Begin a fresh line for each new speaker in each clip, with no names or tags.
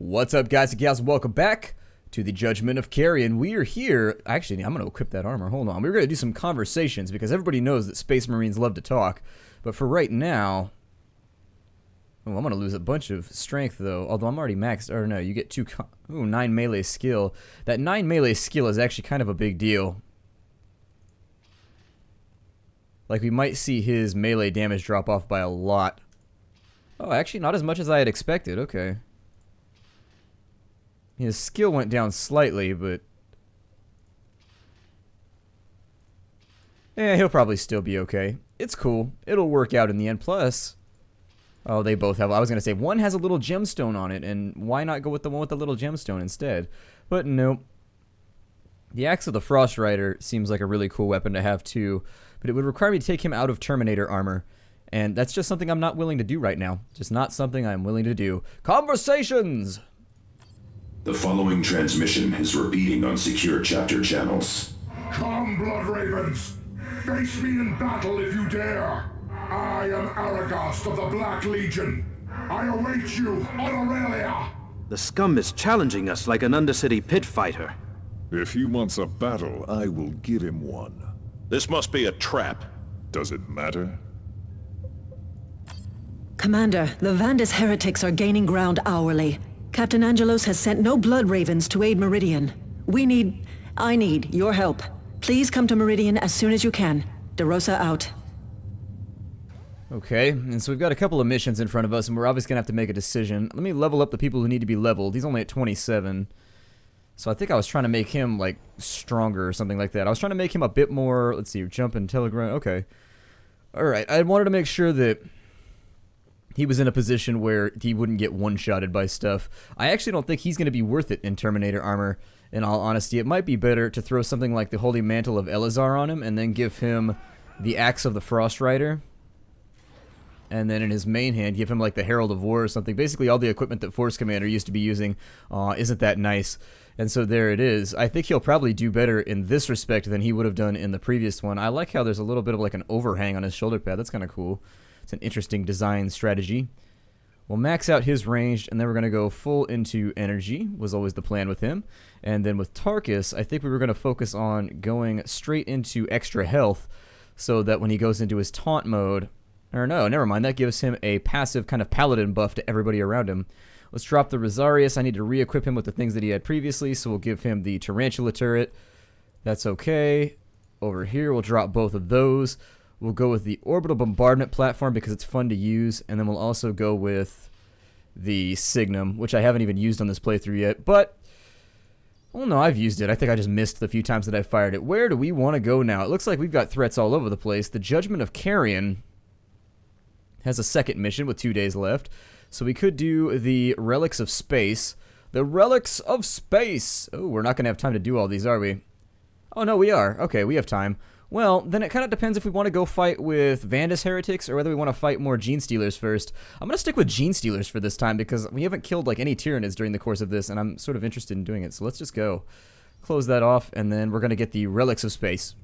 What's up, guys and gals? Welcome back to the Judgment of Carrion. We are here. Actually, I'm going to equip that armor. Hold on. We're going to do some conversations because everybody knows that Space Marines love to talk. But for right now... Oh, I'm going to lose a bunch of strength, though. Although I'm already maxed. Or no, you get 9 melee skill. That 9 melee skill is actually kind of a big deal. Like, we might see his melee damage drop off by a lot. Oh, actually, not as much as I had expected. Okay. His skill went down slightly, but... he'll probably still be okay. It's cool. It'll work out in the end. Plus... Oh, they both have... I was going to say, one has a little gemstone on it, and why not go with the one with the little gemstone instead? But nope. The Axe of the Frost Rider seems like a really cool weapon to have too, but it would require me to take him out of Terminator armor, and that's just something I'm not willing to do right now. Just not something I'm willing to do. Conversations!
The following transmission is repeating on secure chapter channels.
Come, Blood Ravens! Face me in battle if you dare! I am Aragast of the Black Legion. I await you on Aurelia!
The scum is challenging us like an Undercity pit fighter.
If he wants a battle, I will give him one.
This must be a trap.
Does it matter?
Commander, the Vandus heretics are gaining ground hourly. Captain Angelos has sent no Blood Ravens to aid Meridian. I need your help. Please come to Meridian as soon as you can. DeRosa out.
Okay, and so we've got a couple of missions in front of us, and we're obviously going to have to make a decision. Let me level up the people who need to be leveled. He's only at 27. So I think I was trying to make him, like, stronger or something like that. I was trying to make him a bit more, let's see, jump and telegram. Okay. Alright, I wanted to make sure that he was in a position where he wouldn't get one-shotted by stuff. I actually don't think he's going to be worth it in Terminator armor, in all honesty. It might be better to throw something like the Holy Mantle of Elazar on him, and then give him the Axe of the Frost Rider. And then in his main hand, give him like the Herald of War or something. Basically, all the equipment that Force Commander used to be using isn't that nice. And so there it is. I think he'll probably do better in this respect than he would have done in the previous one. I like how there's a little bit of like an overhang on his shoulder pad. That's kind of cool. It's an interesting design strategy. We'll max out his ranged, and then we're going to go full into energy, was always the plan with him. And then with Tarkus, I think we were going to focus on going straight into extra health, so that when he goes into his taunt mode... Or no, never mind, that gives him a passive kind of paladin buff to everybody around him. Let's drop the Rosarius. I need to re-equip him with the things that he had previously, so we'll give him the Tarantula turret. That's okay. Over here, we'll drop both of those. We'll go with the Orbital Bombardment platform because it's fun to use, and then we'll also go with the Signum, which I haven't even used on this playthrough yet, but... Well, no, I've used it. I think I just missed the few times that I fired it. Where do we want to go now? It looks like we've got threats all over the place. The Judgment of Carrion has a second mission with 2 days left, so we could do the Relics of Space. The Relics of Space! Oh, we're not going to have time to do all these, are we? Oh, no, we are. Okay, we have time. Well, then it kind of depends if we want to go fight with Vandus heretics or whether we want to fight more Gene Stealers first. I'm going to stick with Gene Stealers for this time because we haven't killed like any Tyranids during the course of this, and I'm sort of interested in doing it, so let's just go. Close that off, and then we're going to get the Relics of Space.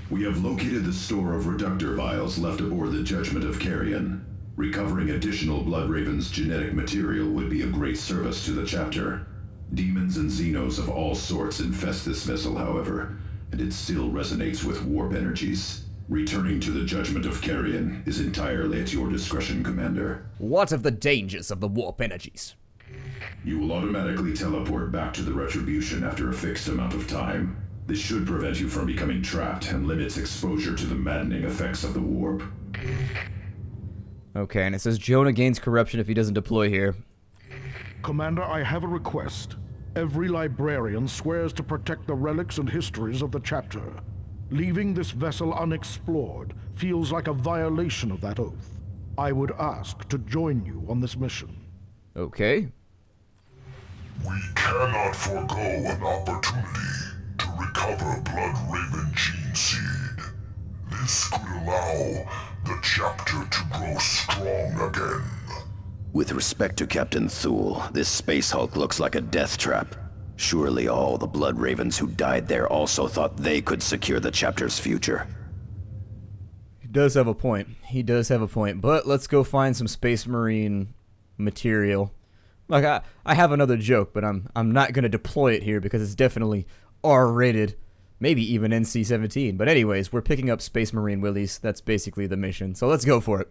We have located the store of reductor vials left aboard the Judgment of Carrion. Recovering additional Blood Raven's genetic material would be a great service to the chapter. Demons and Xenos of all sorts infest this vessel, however, and it still resonates with warp energies. Returning to the Judgment of Carrion is entirely at your discretion, Commander.
What of the dangers of the warp energies?
You will automatically teleport back to the Retribution after a fixed amount of time. This should prevent you from becoming trapped and limits exposure to the maddening effects of the warp.
Okay, and it says Jonah gains corruption if he doesn't deploy here.
Commander, I have a request. Every librarian swears to protect the relics and histories of the chapter. Leaving this vessel unexplored feels like a violation of that oath. I would ask to join you on this mission.
Okay.
We cannot forego an opportunity to recover Blood Raven gene seed. This could allow the chapter to grow strong again.
With respect to Captain Thule, this Space Hulk looks like a death trap. Surely all the Blood Ravens who died there also thought they could secure the chapter's future.
He does have a point. He does have a point. But let's go find some Space Marine material. Like, I have another joke, but I'm not going to deploy it here because it's definitely R-rated. Maybe even NC-17. But anyways, we're picking up Space Marine Willies. That's basically the mission. So let's go for it.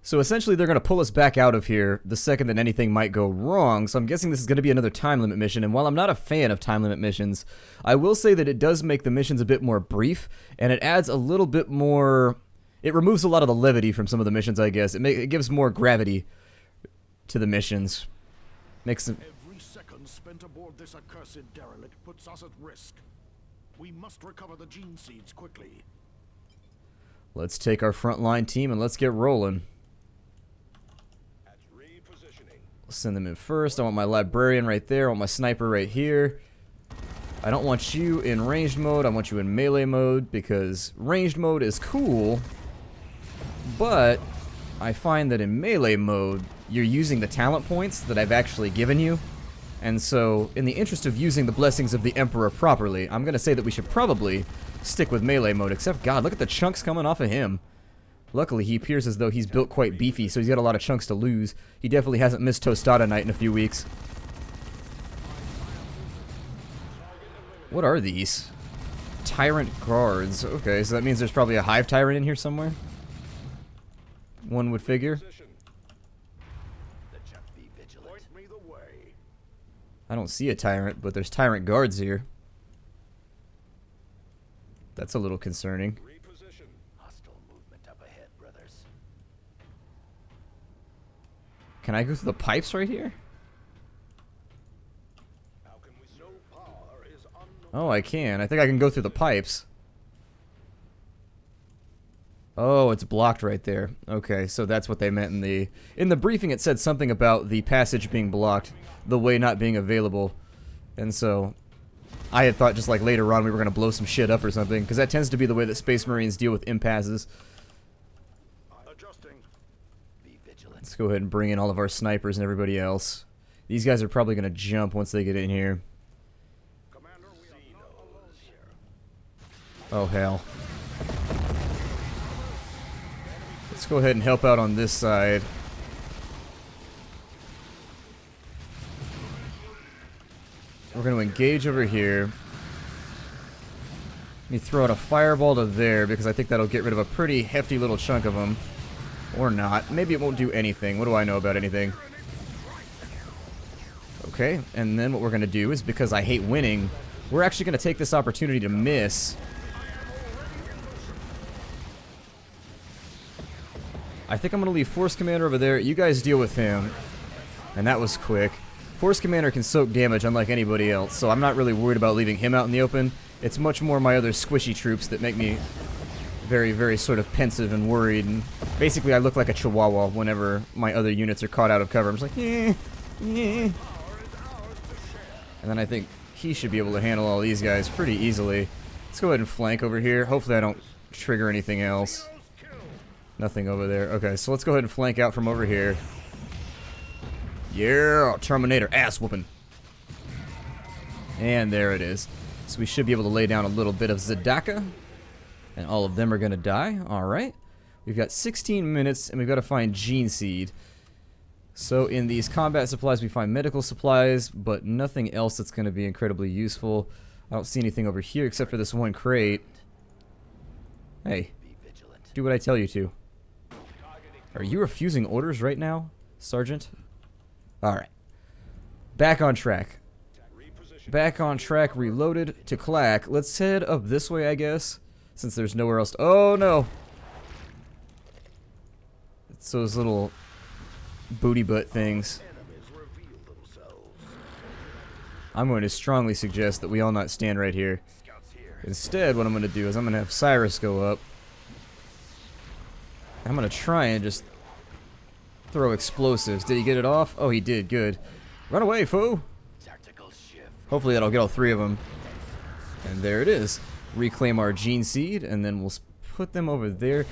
So essentially, they're going to pull us back out of here the second that anything might go wrong. So I'm guessing this is going to be another time limit mission. And while I'm not a fan of time limit missions, I will say that it does make the missions a bit more brief. And it adds a little bit more... It removes a lot of the levity from some of the missions, I guess. It gives more gravity to the missions. Makes them...
Every second spent aboard this accursed derelict puts us at risk. We must recover the gene seeds quickly.
Let's take our frontline team and let's get rolling. Send them in first. I want my librarian right there. I want my sniper right here. I don't want you in ranged mode. I want you in melee mode because ranged mode is cool. But I find that in melee mode, you're using the talent points that I've actually given you. And so, in the interest of using the blessings of the Emperor properly, I'm going to say that we should probably stick with melee mode. Except, God, look at the chunks coming off of him. Luckily, he appears as though he's built quite beefy, so he's got a lot of chunks to lose. He definitely hasn't missed Tostada Night in a few weeks. What are these? Tyrant guards. Okay, so that means there's probably a hive tyrant in here somewhere? One would figure. I don't see a tyrant, but there's tyrant guards here. That's a little concerning. Can I go through the pipes right here? Oh, I can. I think I can go through the pipes. Oh, it's blocked right there. Okay, so that's what they meant in the briefing. It said something about the passage being blocked, the way not being available. And so I had thought just like later on we were going to blow some shit up or something, because that tends to be the way that Space Marines deal with impasses. Let's go ahead and bring in all of our snipers and everybody else. These guys are probably going to jump once they get in here. Oh, hell. Let's go ahead and help out on this side. We're going to engage over here. Let me throw out a fireball to there because I think that'll get rid of a pretty hefty little chunk of them. Or not. Maybe it won't do anything. What do I know about anything? Okay, and then what we're going to do is, because I hate winning, we're actually going to take this opportunity to miss. I think I'm going to leave Force Commander over there. You guys deal with him. And that was quick. Force Commander can soak damage unlike anybody else, so I'm not really worried about leaving him out in the open. It's much more my other squishy troops that make me very, very sort of pensive and worried. And basically, I look like a chihuahua whenever my other units are caught out of cover. I'm just like, yeah. And then I think he should be able to handle all these guys pretty easily. Let's go ahead and flank over here. Hopefully I don't trigger anything else. Nothing over there. Okay, so let's go ahead and flank out from over here. Yeah, Terminator ass whooping. And there it is. So we should be able to lay down a little bit of Zadaka. And all of them are going to die. Alright. We've got 16 minutes, and we've got to find Gene Seed. So in these combat supplies, we find medical supplies, but nothing else that's going to be incredibly useful. I don't see anything over here except for this one crate. Hey, do what I tell you to. Are you refusing orders right now, Sergeant? Alright. Back on track. Back on track, reloaded to Clack. Let's head up this way, I guess, since there's nowhere else to... Oh, no! It's those little booty butt things. I'm going to strongly suggest that we all not stand right here. Instead, what I'm going to do is I'm going to have Cyrus go up. I'm going to try and just throw explosives. Did he get it off? Oh, he did. Good. Run away, fool! Hopefully that'll get all three of them. And there it is. Reclaim our Gene Seed, and then we'll put them over there.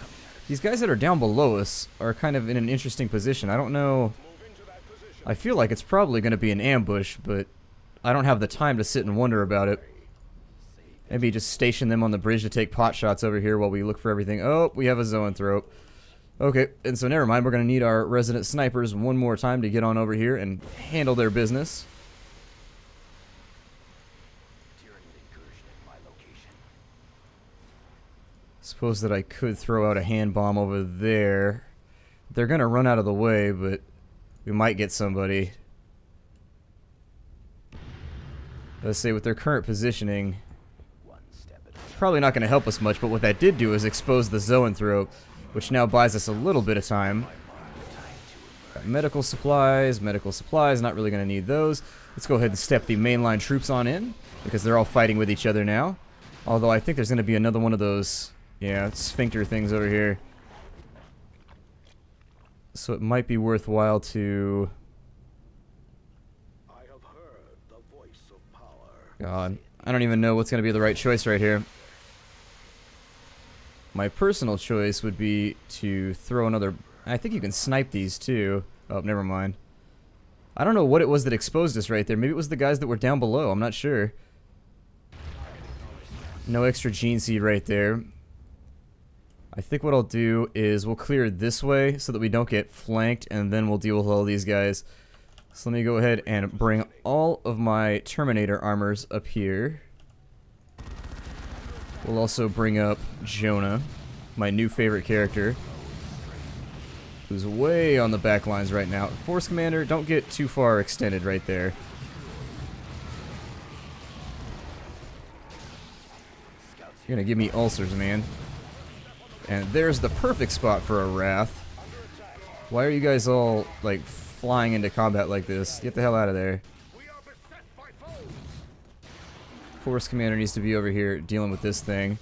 These guys that are down below us are kind of in an interesting position. I don't know. I feel like it's probably going to be an ambush, but I don't have the time to sit and wonder about it. Maybe just station them on the bridge to take pot shots over here while we look for everything. Oh, we have a zoanthrope. Okay, and so never mind. We're going to need our resident snipers one more time to get on over here and handle their business. Suppose that I could throw out a hand bomb over there. They're going to run out of the way, but we might get somebody. Let's say with their current positioning, probably not going to help us much, but what that did do is expose the zoanthrope, which now buys us a little bit of time. Got medical supplies, not really going to need those. Let's go ahead and step the mainline troops on in, because they're all fighting with each other now. Although I think there's going to be another one of those, yeah, sphincter things over here. So it might be worthwhile to... God, I don't even know what's going to be the right choice right here. My personal choice would be to throw another... I think you can snipe these too. Oh, never mind. I don't know what it was that exposed us right there. Maybe it was the guys that were down below. I'm not sure. No extra gene seed right there. I think what I'll do is we'll clear this way so that we don't get flanked, and then we'll deal with all these guys. So let me go ahead and bring all of my Terminator armors up here. We'll also bring up Jonah, my new favorite character, who's way on the back lines right now. Force Commander, don't get too far extended right there. You're gonna give me ulcers, man. And there's the perfect spot for a Wrath. Why are you guys all, like, flying into combat like this? Get the hell out of there. Force Commander needs to be over here dealing with this thing.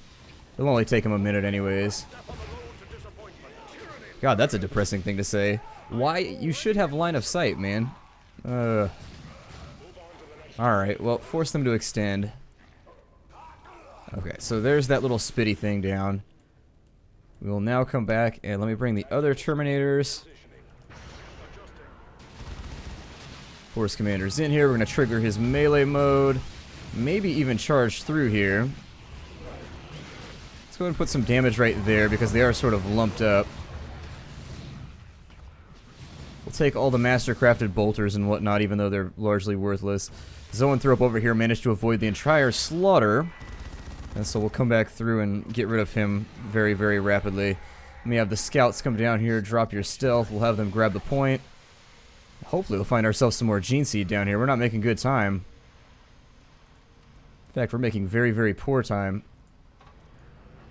It'll only take him a minute anyways. God, that's a depressing thing to say. Why? You should have line of sight, man. Alright, well, force them to extend. Okay, so there's that little spitty thing down. We will now come back and let me bring the other Terminators. Force Commander's in here. We're going to trigger his melee mode. Maybe even charge through here. Let's go ahead and put some damage right there because they are sort of lumped up. We'll take all the master-crafted bolters and whatnot, even though they're largely worthless. Zoanthrope over here managed to avoid the entire slaughter. And so we'll come back through and get rid of him very, very rapidly. Let me have the scouts come down here, drop your stealth. We'll have them grab the point. Hopefully we'll find ourselves some more gene seed down here. We're not making good time. In fact, we're making very, very poor time.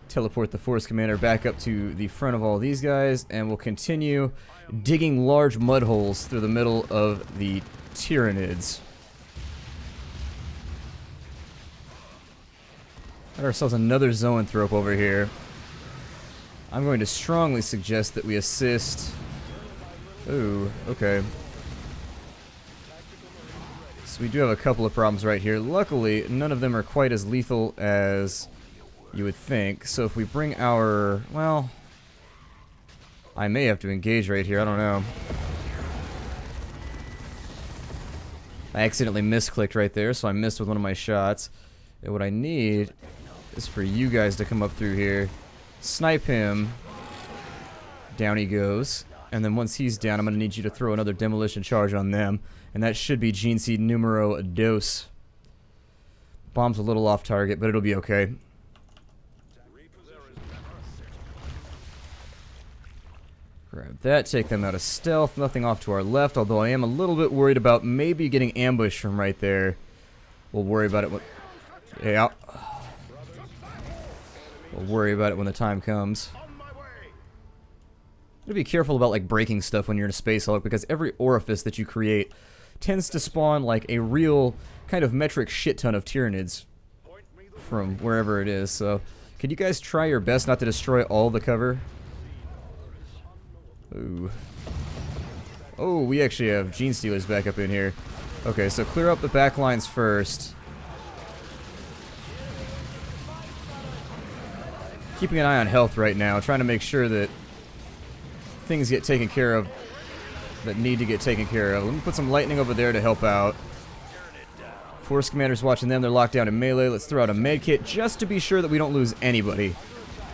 Teleport the Force Commander back up to the front of all these guys, and we'll continue digging large mud holes through the middle of the Tyranids. Got ourselves another Zoanthrope over here. I'm going to strongly suggest that we assist. Ooh, okay. So we do have a couple of problems right here. Luckily, none of them are quite as lethal as you would think. So if we bring our... well... I may have to engage right here, I don't know. I accidentally misclicked right there, so I missed with one of my shots. And what I need is for you guys to come up through here, snipe him, down he goes, and then once he's down, I'm going to need you to throw another demolition charge on them, and that should be Gene Seed numero dos. Bomb's a little off target, but it'll be okay. Grab that, take them out of stealth, nothing off to our left, although I am a little bit worried about maybe getting ambushed from right there. We'll worry about it when... yeah. We'll worry about it when the time comes. You gotta be careful about like breaking stuff when you're in a space hulk, because every orifice that you create tends to spawn like a real kind of metric shit ton of Tyranids from wherever it is. So, could you guys try your best not to destroy all the cover? Ooh. Oh, we actually have Gene Stealers back up in here. Okay, so clear up the back lines first. Keeping an eye on health right now, trying to make sure that things get taken care of that need to get taken care of. Let me put some lightning over there to help out. Force Commander's watching them, they're locked down in melee. Let's throw out a med kit just to be sure that we don't lose anybody.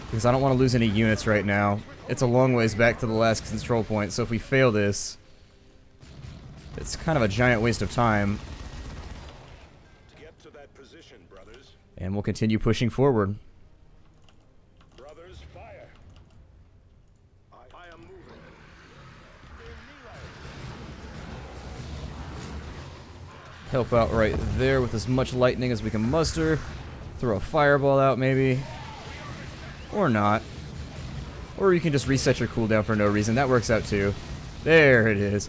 Because I don't want to lose any units right now. It's a long ways back to the last control point, so if we fail this, it's kind of a giant waste of time.
Get to that position, brothers.
And we'll continue pushing forward.
Brothers, fire. I am moving.
Help out right there with as much lightning as we can muster. Throw a fireball out, maybe. Or not. Or you can just reset your cooldown for no reason. That works out too. There it is.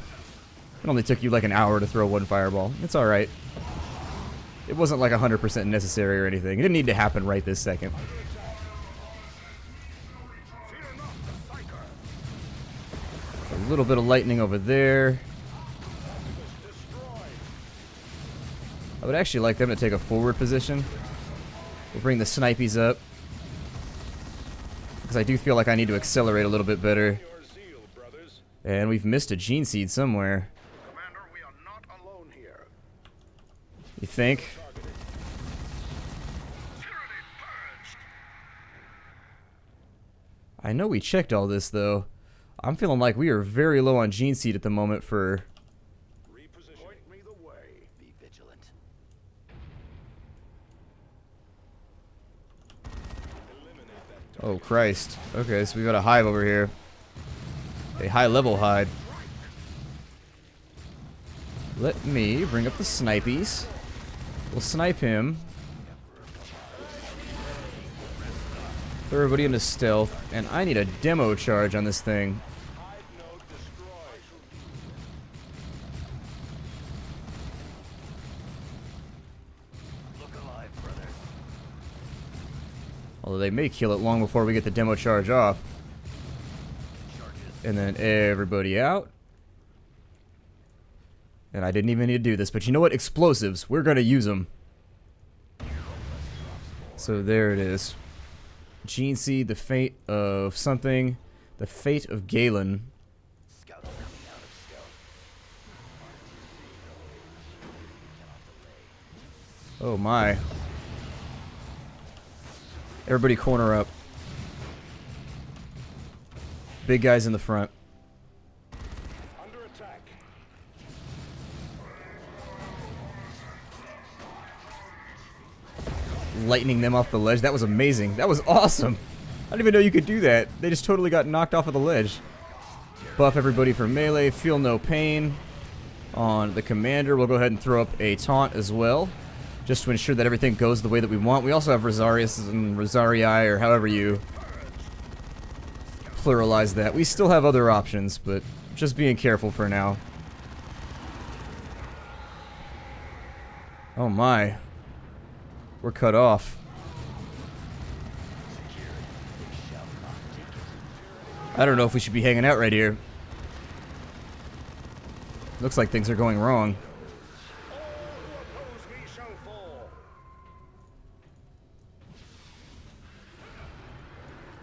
It only took you like an hour to throw one fireball. It's alright. It wasn't like 100% necessary or anything. It didn't need to happen right this second. A little bit of lightning over there. I would actually like them to take a forward position. We'll bring the snipies up. Because I do feel like I need to accelerate a little bit better. And we've missed a gene seed somewhere.
Commander, we are not alone here.
You think? I know we checked all this though. I'm feeling like we are very low on gene seed at the moment for...
Point me the way.
Be vigilant.
Oh Christ. Okay, so we got a hive over here. A high level hive. Let me bring up the snipies. We'll snipe him. Throw everybody into stealth. And I need a demo charge on this thing. Although they may kill it long before we get the demo charge off. And then everybody out. And I didn't even need to do this, but you know what? Explosives. We're going to use them. So there it is. Gene Seed, the fate of something. The fate of Galen. Oh my. Everybody corner up. Big guys in the front.
Under attack.
Lightning them off the ledge. That was amazing. That was awesome. I didn't even know you could do that. They just totally got knocked off of the ledge. Buff everybody for melee. Feel no pain. On the commander, we'll go ahead and throw up a taunt as well, just to ensure that everything goes the way that we want. We also have Rosarius and Rosarii, or however you pluralize that. We still have other options, but just being careful for now. Oh my. We're cut off. I don't know if we should be hanging out right here. Looks like things are going wrong.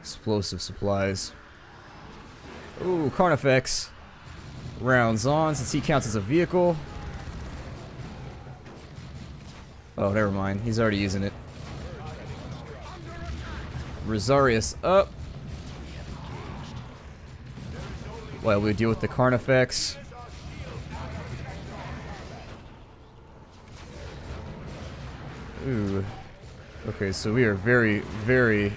Explosive supplies. Ooh, Carnifex. Rounds on, since he counts as a vehicle. Oh, never mind. He's already using it. Rosarius up. While we deal with the Carnifex. Ooh. Okay, so we are very, very...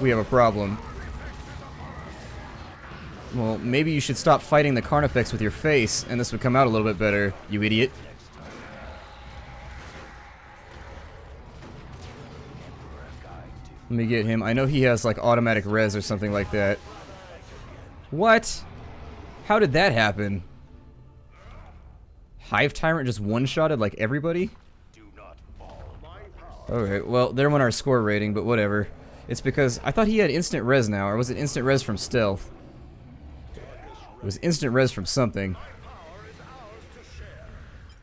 We have a problem. Well, maybe you should stop fighting the Carnifex with your face, and this would come out a little bit better, you idiot. Let me get him. I know he has, like, automatic res or something like that. What? How did that happen? Hive Tyrant just one-shotted, like, everybody? Okay, well, there went our score rating, but whatever. It's because I thought he had instant res now, or was it instant res from stealth? It was instant res from something.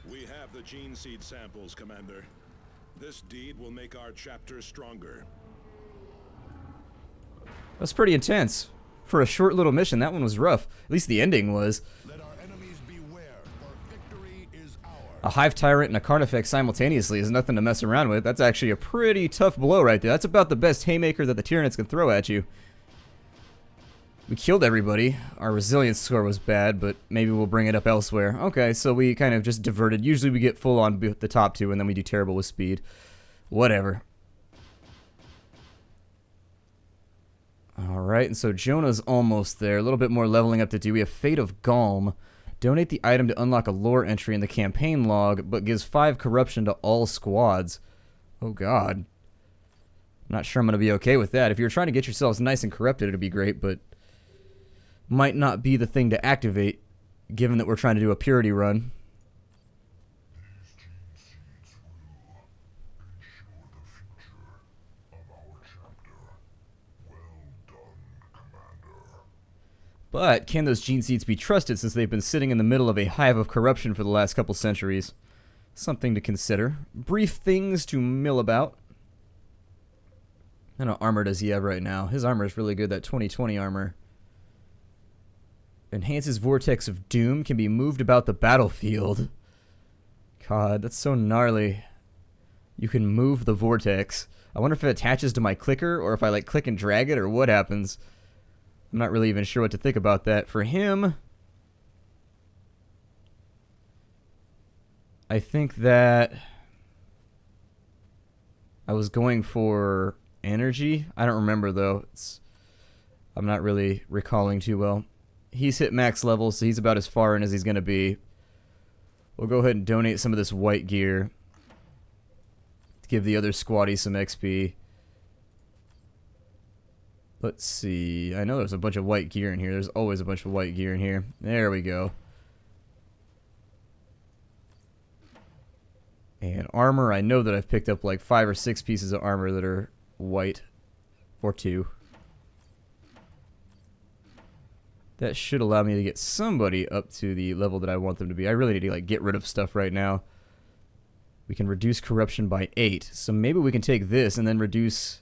We have the gene seed samples, Commander. This deed will make our chapter stronger.
That's pretty intense. For a short little mission, that one was rough. At least the ending was.
Let our enemies beware, for victory is ours.
A Hive Tyrant and a Carnifex simultaneously is nothing to mess around with. That's actually a pretty tough blow right there. That's about the best haymaker that the Tyranids can throw at you. We killed everybody. Our resilience score was bad, but maybe we'll bring it up elsewhere. Okay, so we kind of just diverted. Usually we get full on the top two, and then we do terrible with speed. Whatever. Alright, and so Jonah's almost there. A little bit more leveling up to do. We have Fate of Galm. Donate the item to unlock a lore entry in the campaign log, but gives 5 corruption to all squads. Oh god. I'm not sure I'm going to be okay with that. If you're trying to get yourselves nice and corrupted, it'd be great, but might not be the thing to activate, given that we're trying to do a purity run. But can those gene seeds be trusted since they've been sitting in the middle of a hive of corruption for the last couple centuries? Something to consider. Brief things to mill about. What kind of armor does he have right now? His armor is really good, that 2020 armor. Enhances Vortex of Doom, can be moved about the battlefield. God, that's so gnarly. You can move the Vortex. I wonder if it attaches to my clicker, or if I like click and drag it, or what happens. I'm not really even sure what to think about that. For him, I think that I was going for energy. I don't remember, though. I'm not really recalling too well. He's hit max level, so he's about as far in as he's going to be. We'll go ahead and donate some of this white gear to give the other squaddies some XP. Let's see. I know there's a bunch of white gear in here. There's always a bunch of white gear in here. There we go. And armor. I know that I've picked up like 5 or 6 pieces of armor that are white. Or 2. That should allow me to get somebody up to the level that I want them to be. I really need to like get rid of stuff right now. We can reduce corruption by 8. So maybe we can take this and then reduce...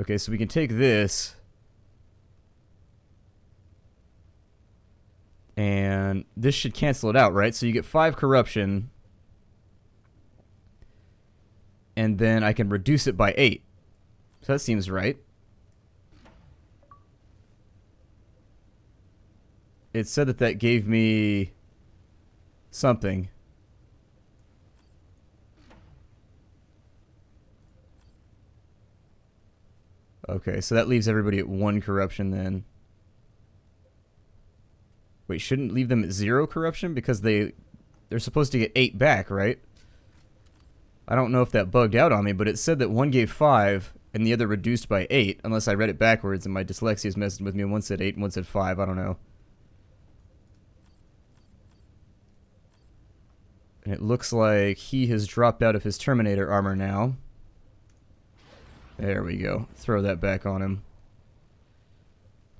Okay, so we can take this, and this should cancel it out, right? So you get 5 corruption, and then I can reduce it by 8. So that seems right. It said that that gave me something. Okay, so that leaves everybody at 1 corruption then. Wait, shouldn't leave them at 0 corruption? Because they're supposed to get 8 back, right? I don't know if that bugged out on me, but it said that one gave 5 and the other reduced by 8, unless I read it backwards and my dyslexia is messing with me, and one said 8 and one said 5, I don't know. And it looks like he has dropped out of his Terminator armor now. There we go. Throw that back on him.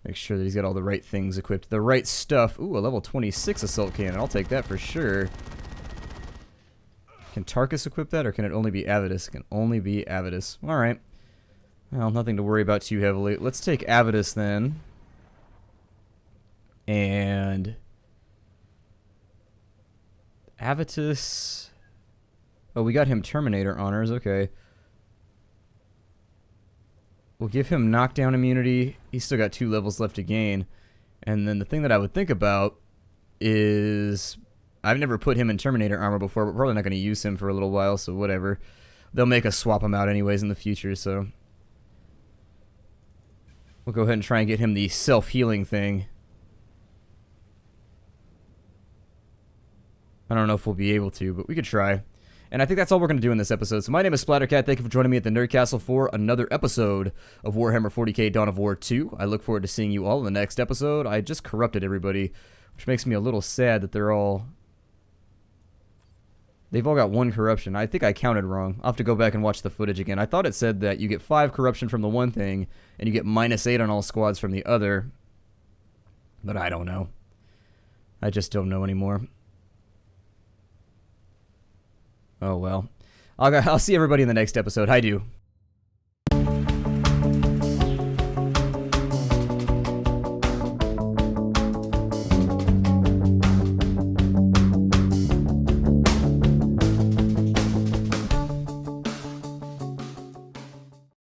Make sure that he's got all the right things equipped. The right stuff. Ooh, a level 26 assault cannon. I'll take that for sure. Can Tarkus equip that, or can it only be Avidus? It can only be Avidus. Alright. Well, nothing to worry about too heavily. Let's take Avidus then. And... Avitus... Oh, we got him Terminator honors. Okay. We'll give him knockdown immunity. He's still got 2 levels left to gain. And then the thing that I would think about is... I've never put him in Terminator armor before, but probably not going to use him for a little while, so whatever. They'll make us swap him out anyways in the future, so... We'll go ahead and try and get him the self-healing thing. I don't know if we'll be able to, but we could try. And I think that's all we're going to do in this episode. So my name is Splattercat. Thank you for joining me at the Nerd Castle for another episode of Warhammer 40k Dawn of War 2. I look forward to seeing you all in the next episode. I just corrupted everybody, which makes me a little sad that they've all got 1 corruption. I think I counted wrong. I'll have to go back and watch the footage again. I thought it said that you get 5 corruption from the one thing, and you get -8 on all squads from the other. But I don't know. I just don't know anymore. Oh well. I'll see everybody in the next episode. Hi, do.